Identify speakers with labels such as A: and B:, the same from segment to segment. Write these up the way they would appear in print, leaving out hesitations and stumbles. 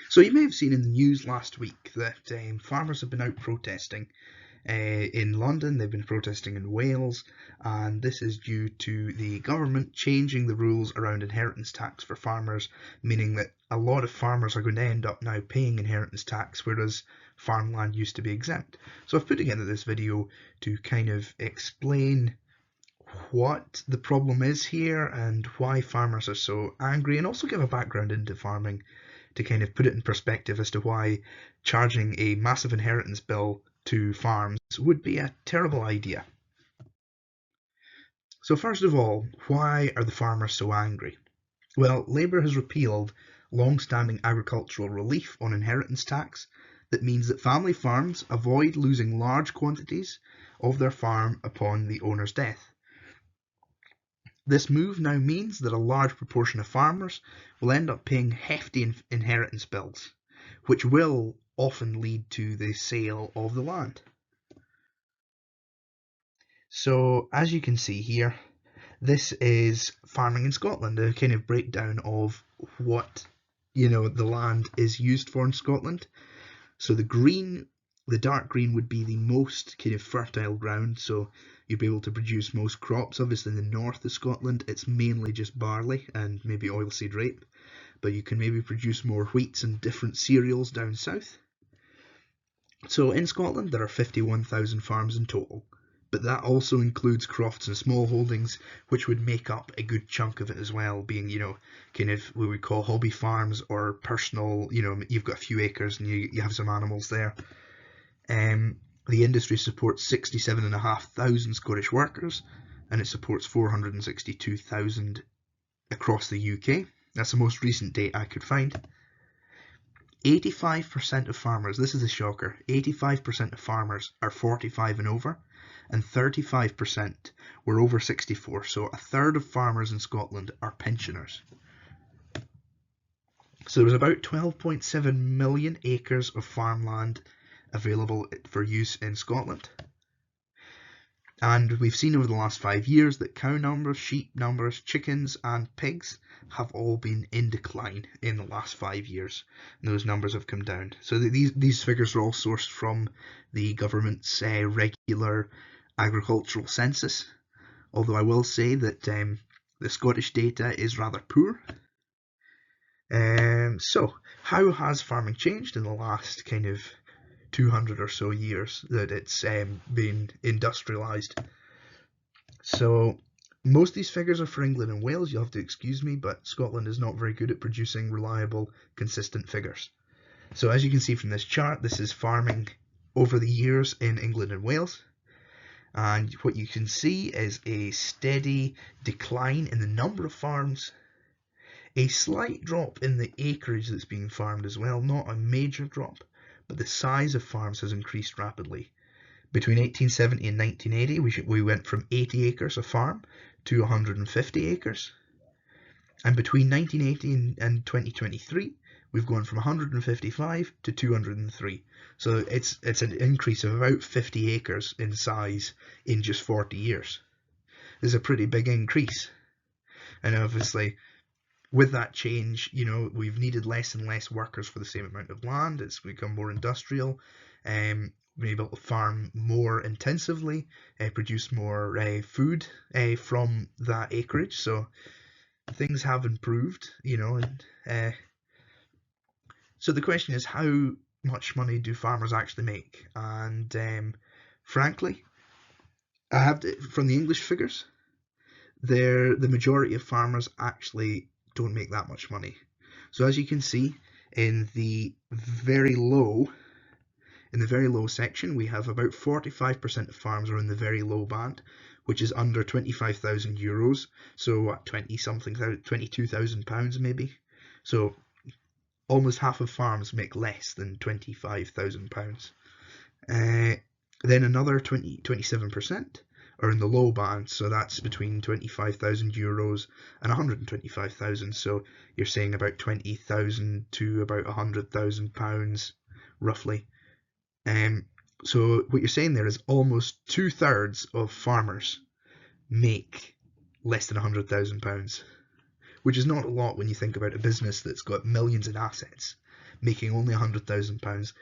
A: So you may have seen in the news last week that farmers have been out protesting in London. They've been protesting in Wales, and this is due to the government changing the rules around inheritance tax for farmers, meaning that a lot of farmers are going to end up now paying inheritance tax, whereas farmland used to be exempt. So I've put together this video to kind of explain what the problem is here and why farmers are so angry, and also give a background into farming to kind of put it in perspective as to why charging a massive inheritance bill to farms would be a terrible idea. So first of all, why are the farmers so angry? Well, Labour has repealed long-standing agricultural relief on inheritance tax that means that family farms avoid losing large quantities of their farm upon the owner's death. This move now means that a large proportion of farmers will end up paying hefty inheritance bills, which will often lead to the sale of the land. So as you can see here, this is farming in Scotland, a kind of breakdown of what the land is used for in Scotland. So the dark green would be the most kind of fertile ground, so you'd be able to produce most crops. Obviously in the north of Scotland it's mainly just barley and maybe oilseed rape, but you can maybe produce more wheats and different cereals down south. So in Scotland there are 51,000 farms in total, but that also includes crofts and small holdings, which would make up a good chunk of it as well, being kind of what we call hobby farms or personal, you've got a few acres and you have some animals there. The industry supports 67,500 Scottish workers, and it supports 462,000 across the UK. That's the most recent date I could find. 85% of farmers, this is a shocker, 85% of farmers are 45 and over, and 35% were over 64, so a third of farmers in Scotland are pensioners. So there's about 12.7 million acres of farmland available for use in Scotland. And we've seen over the last 5 years that cow numbers, sheep numbers, chickens and pigs have all been in decline in the last 5 years. And those numbers have come down. So these figures are all sourced from the government's regular agricultural census. Although I will say that the Scottish data is rather poor. So how has farming changed in the last kind of 200 or so years that it's been industrialised? So most of these figures are for England and Wales, you'll have to excuse me, but Scotland is not very good at producing reliable, consistent figures. So as you can see from this chart, this is farming over the years in England and Wales. And what you can see is a steady decline in the number of farms, a slight drop in the acreage that's being farmed as well, not a major drop, but the size of farms has increased rapidly. Between 1870 and 1980, we went from 80 acres a farm to 150 acres. And between 1980 and 2023, we've gone from 155 to 203. So it's an increase of about 50 acres in size in just 40 years. This is a pretty big increase. And obviously, with that change, we've needed less and less workers for the same amount of land. It's become more industrial. We're able to farm more intensively, produce more food from that acreage. So things have improved, so the question is, how much money do farmers actually make? And frankly, I have from the English figures, the majority of farmers actually don't make that much money. So as you can see in the very low section, we have about 45% of farms are in the very low band, which is under 25,000 euros. So what, 22,000 pounds maybe. So almost half of farms make less than 25,000 pounds. Then another 27% are in the low band, so that's between 25,000 euros and 125,000. So you're saying about 20,000 to about 100,000 pounds roughly. So what you're saying there is almost 2/3 of farmers make less than 100,000 pounds, which is not a lot when you think about a business that's got millions in assets. making only £100,000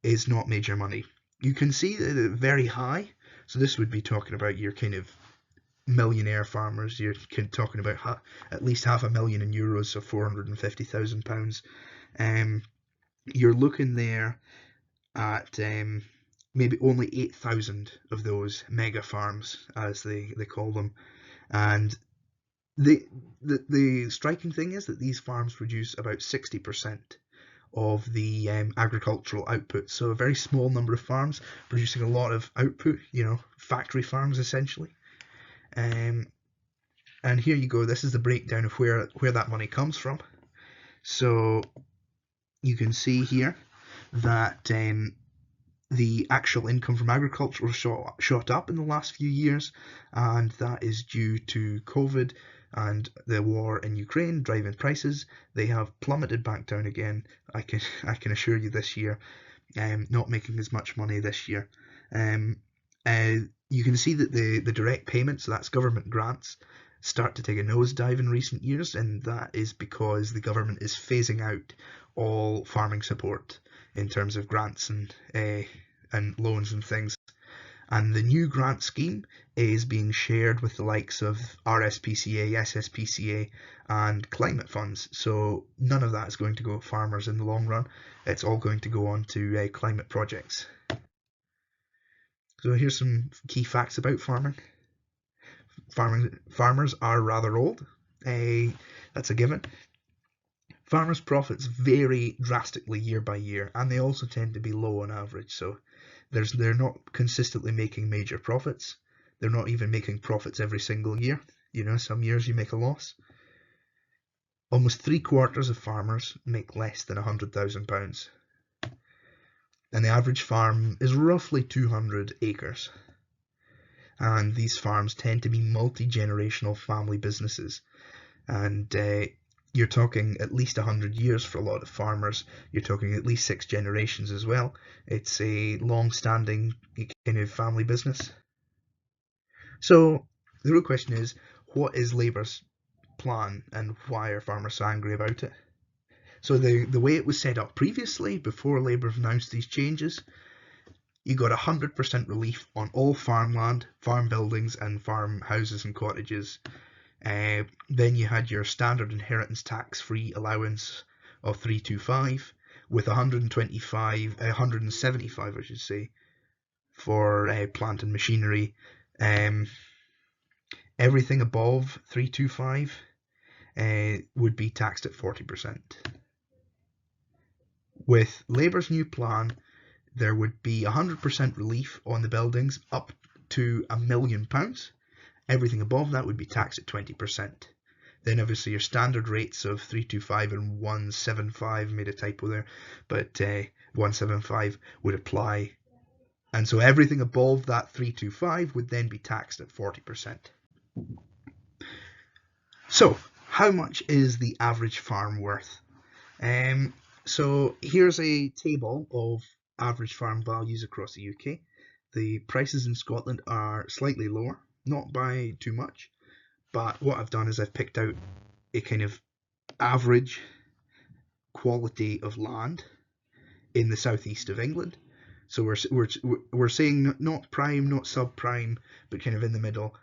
A: is not major money. You can see that it's very high. So this would be talking about your kind of millionaire farmers. You're talking about at least €500,000 in euros, so £450,000. You're looking there at maybe only 8,000 of those mega farms, as they call them. And the striking thing is that these farms produce about 60% of the agricultural output. So a very small number of farms producing a lot of output, factory farms essentially. And here you go, this is the breakdown of where that money comes from. So you can see here that the actual income from agriculture shot up in the last few years, and that is due to COVID and the war in Ukraine driving prices. They have plummeted back down again. I can assure you this year, not making as much money this year. You can see that the direct payments, so that's government grants, start to take a nosedive in recent years, and that is because the government is phasing out all farming support in terms of grants and loans and things. And the new grant scheme is being shared with the likes of RSPCA, SSPCA, and climate funds. So none of that is going to go to farmers in the long run. It's all going to go on to climate projects. So here's some key facts about farming. Farmers are rather old. That's a given. Farmers' profits vary drastically year by year, and they also tend to be low on average. So they're not consistently making major profits. They're not even making profits every single year. Some years you make a loss. Almost 3/4 of farmers make less than £100,000. And the average farm is roughly 200 acres. And these farms tend to be multi-generational family businesses. And you're talking at least 100 years for a lot of farmers. You're talking at least 6 generations as well. It's a long-standing kind of family business. So the real question is, what is Labour's plan and why are farmers so angry about it? So the way it was set up previously, before Labour announced these changes, you got 100% relief on all farmland, farm buildings and farm houses and cottages. Then you had your standard inheritance tax-free allowance of 325, with 175, I should say, for plant and machinery. Everything above 325 would be taxed at 40%. With Labour's new plan, there would be 100% relief on the buildings up to £1 million. Everything above that would be taxed at 20%. Then obviously your standard rates of 325 and 175, made a typo there, but 175 would apply. And so everything above that 325 would then be taxed at 40%. So how much is the average farm worth? So here's a table of average farm values across the UK. The prices in Scotland are slightly lower, not by too much, but what I've done is I've picked out a kind of average quality of land in the southeast of England. So we're saying not prime, not subprime, but kind of in the middle.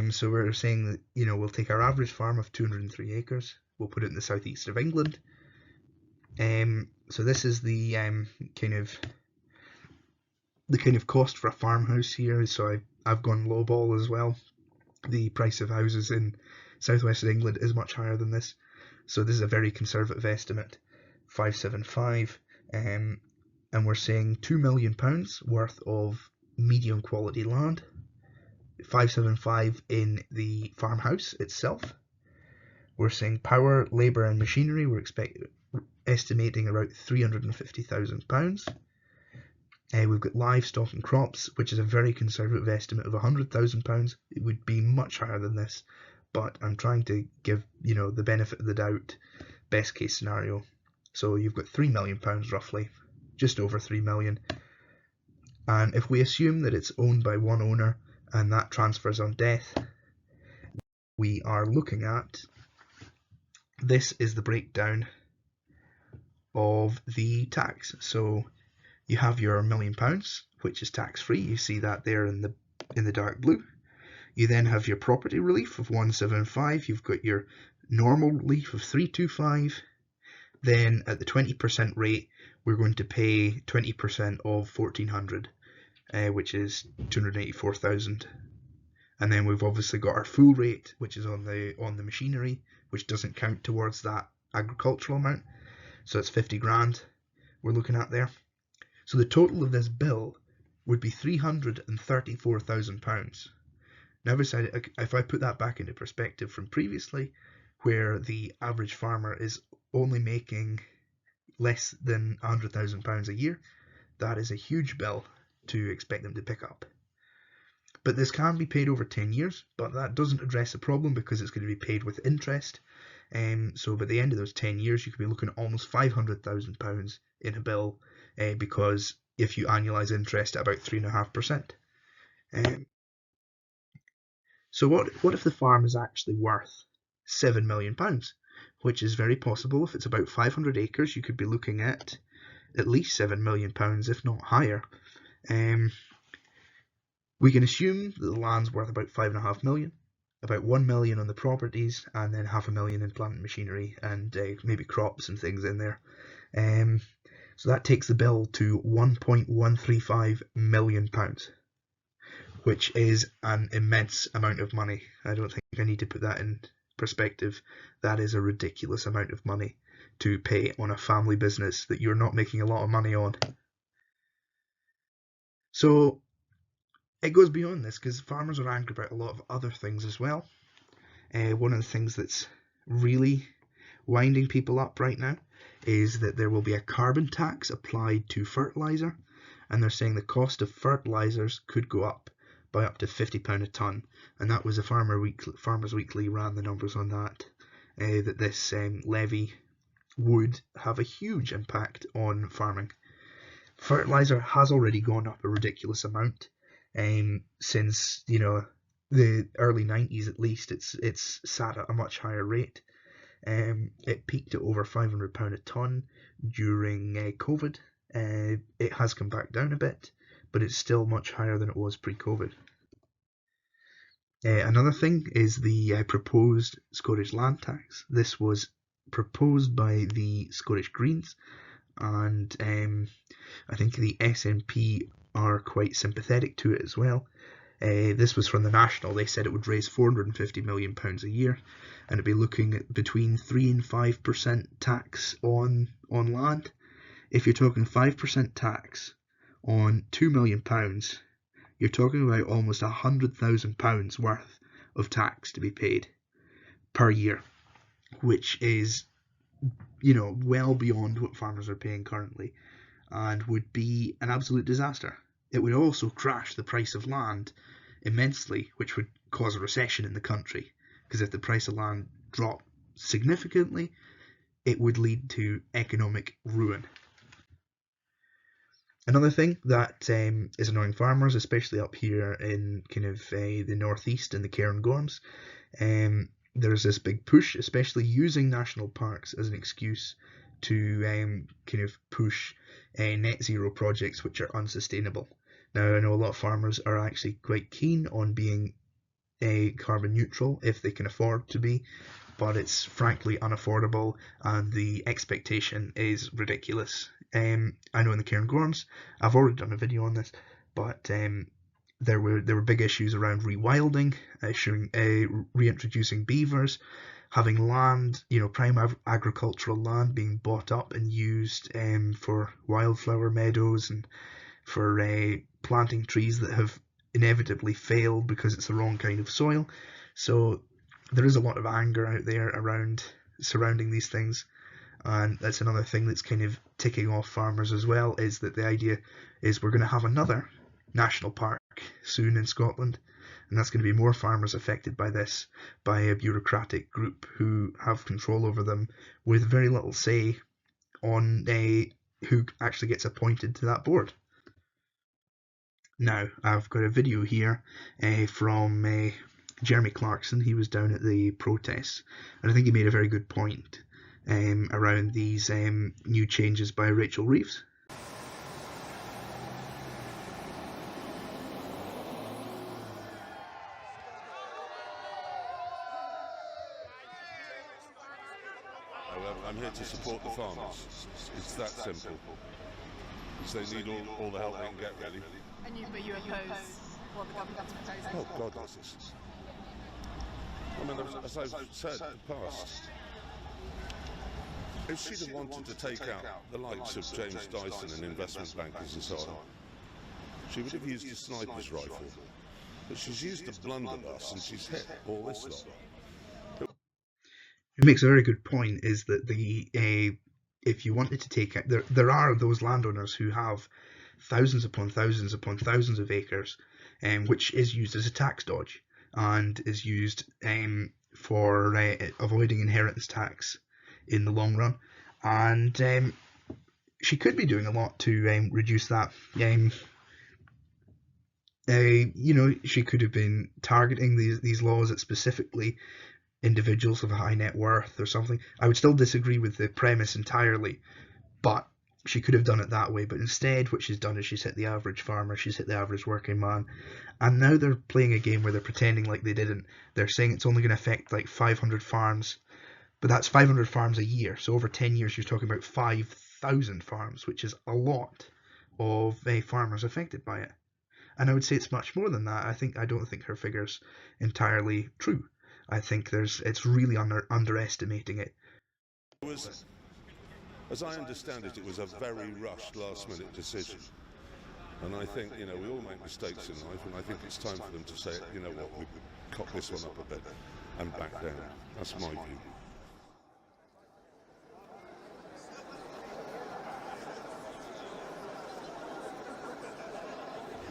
A: So we're saying that we'll take our average farm of 203 acres. We'll put it in the southeast of England. So this is the kind of cost for a farmhouse here. So I've gone lowball as well. The price of houses in southwest of England is much higher than this. So this is a very conservative estimate, 575, and we're saying £2 million worth of medium quality land, 575 in the farmhouse itself. We're saying power, labour and machinery, we're estimating about £350,000. We've got livestock and crops, which is a very conservative estimate of £100,000. It would be much higher than this, but I'm trying to give the benefit of the doubt, best case scenario. So you've got £3 million roughly, just over 3 million. And if we assume that it's owned by one owner and that transfers on death, we are looking at, this is the breakdown of the tax. So you have your £1,000,000, which is tax free. You see that there in the dark blue. You then have your property relief of 175. You've got your normal relief of 325. Then at the 20% rate, we're going to pay 20% of 1,400, which is 284,000. And then we've obviously got our full rate, which is on the machinery, which doesn't count towards that agricultural amount. So it's 50 grand we're looking at there. So the total of this bill would be £334,000. Now, if I put that back into perspective from previously, where the average farmer is only making less than £100,000 a year, that is a huge bill to expect them to pick up. But this can be paid over 10 years, but that doesn't address the problem because it's going to be paid with interest. So by the end of those 10 years, you could be looking at almost £500,000 in a bill, because if you annualise interest at about 3.5%. So what if the farm is actually worth £7 million, which is very possible. If it's about 500 acres, you could be looking at least £7 million, if not higher. We can assume that the land's worth about 5.5 million, about 1 million on the properties, and then £500,000 in plant and machinery and maybe crops and things in there. So that takes the bill to £1.135 million, which is an immense amount of money. I don't think I need to put that in perspective. That is a ridiculous amount of money to pay on a family business that you're not making a lot of money on. So it goes beyond this, because farmers are angry about a lot of other things as well. One of the things that's really winding people up right now is that there will be a carbon tax applied to fertiliser, and they're saying the cost of fertilisers could go up by up to £50 a tonne, and that was a Farmers Weekly ran the numbers on that, that this levy would have a huge impact on farming. Fertiliser has already gone up a ridiculous amount, since the early 90s at least. It's sat at a much higher rate. It peaked at over £500 a tonne during COVID. It has come back down a bit, but it's still much higher than it was pre-COVID. Another thing is the proposed Scottish land tax. This was proposed by the Scottish Greens, and I think the SNP are quite sympathetic to it as well. This was from the National. They said it would raise £450 million a year, and it'd be looking at between 3 and 5% tax on land. If you're talking 5% tax on £2 million, you're talking about almost £100,000 worth of tax to be paid per year, which is, well beyond what farmers are paying currently, and would be an absolute disaster. It would also crash the price of land immensely, which would cause a recession in the country, because if the price of land dropped significantly, it would lead to economic ruin. Another thing that is annoying farmers, especially up here in the northeast in the Cairngorms, there's this big push, especially using national parks as an excuse to push net zero projects which are unsustainable. Now, I know a lot of farmers are actually quite keen on being carbon neutral if they can afford to be, but it's frankly unaffordable, and the expectation is ridiculous. I know in the Cairngorms, I've already done a video on this, but there were big issues around rewilding, reintroducing beavers, having land, prime agricultural land being bought up and used for wildflower meadows and for planting trees that have inevitably failed because it's the wrong kind of soil. So there is a lot of anger out there surrounding these things, and that's another thing that's kind of ticking off farmers as well, is that the idea is we're going to have another national park soon in Scotland, and that's going to be more farmers affected by this, by a bureaucratic group who have control over them with very little say on who actually gets appointed to that board. Now, I've got a video here from Jeremy Clarkson. He was down at the protests, and I think he made a very good point. around these new changes by Rachel Reeves.
B: I'm here to support the farmers. It's that simple. Because they need all the help they can get, really.
C: But you oppose what the government's proposing?
B: Oh, God, yes. I mean, as I've said in the past, if she'd have wanted to take out the likes of James Dyson and investment bankers and so on, she would have used a sniper's rifle. But she's used a blunderbuss and she's hit all this lot.
A: It makes a very good point, is that if you wanted to take out, there are those landowners who have thousands upon thousands upon thousands of acres, which is used as a tax dodge and is used for avoiding inheritance tax in the long run. And she could be doing a lot to reduce that. She could have been targeting these laws at specifically individuals of a high net worth or something. I would still disagree with the premise entirely, but she could have done it that way. But instead, what she's done is she's hit the average farmer, she's hit the average working man, and now they're playing a game where they're pretending like they didn't. They're saying it's only going to affect like 500 farms, but that's 500 farms a year. So over 10 years, you're talking about 5,000 farms, which is a lot of farmers affected by it. And I would say it's much more than that. I don't think her figure's entirely true. I think it's really underestimating it.
B: As I understand it, it was a very rushed, last-minute decision. And I think, we all make mistakes in life, and I think it's time for them to say, you know what, we've cocked this one up a bit and back down. That's my view.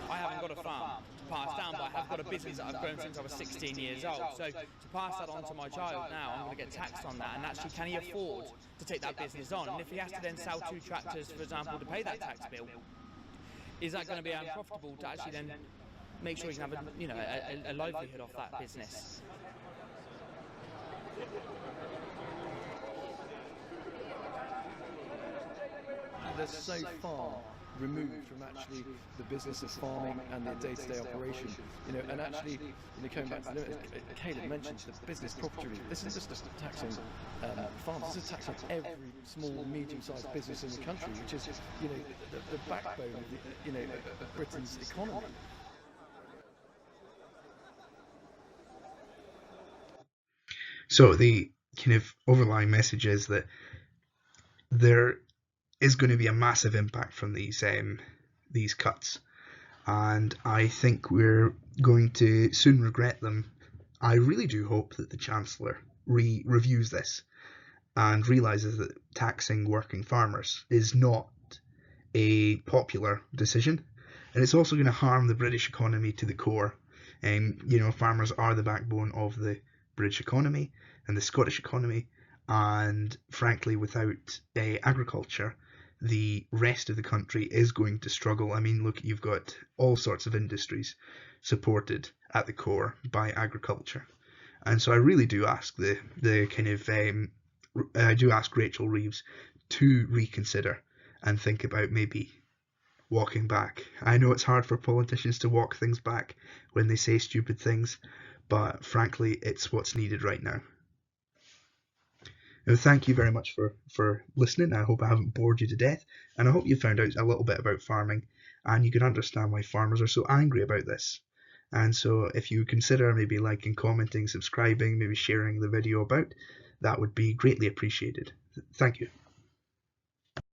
D: I haven't got a farm to pass down, but I have got a business that I've grown since I was 16 years old. So to pass that on to my child now, I'm going to get taxed on that. And actually, can he afford to take that business on? And if he has to then sell 2 tractors, for example, to pay that tax bill, is that going to be unprofitable to actually then make sure he can have a livelihood off that business?
E: They're so far removed from actually the business of farming and their day-to-day operation, and actually, coming back to the limit, Caleb mentioned the business property relief. This isn't just taxing farms, this is taxing every small, medium-sized business in the country, which is, the backbone of of Britain's economy.
A: So the kind of overlying message is that there is going to be a massive impact from these cuts, and I think we're going to soon regret them. I really do hope that the Chancellor reviews this and realises that taxing working farmers is not a popular decision, and it's also going to harm the British economy to the core. Farmers are the backbone of the British economy and the Scottish economy, and frankly, without agriculture, the rest of the country is going to struggle. I mean, look, you've got all sorts of industries supported at the core by agriculture, and so I really do ask I do ask Rachel Reeves to reconsider and think about maybe walking back. I know it's hard for politicians to walk things back when they say stupid things, but frankly, it's what's needed right now. Thank you very much for listening. I hope I haven't bored you to death, and I hope you found out a little bit about farming and you can understand why farmers are so angry about this. And so if you consider maybe liking, commenting, subscribing, maybe sharing the video about, that would be greatly appreciated. Thank you.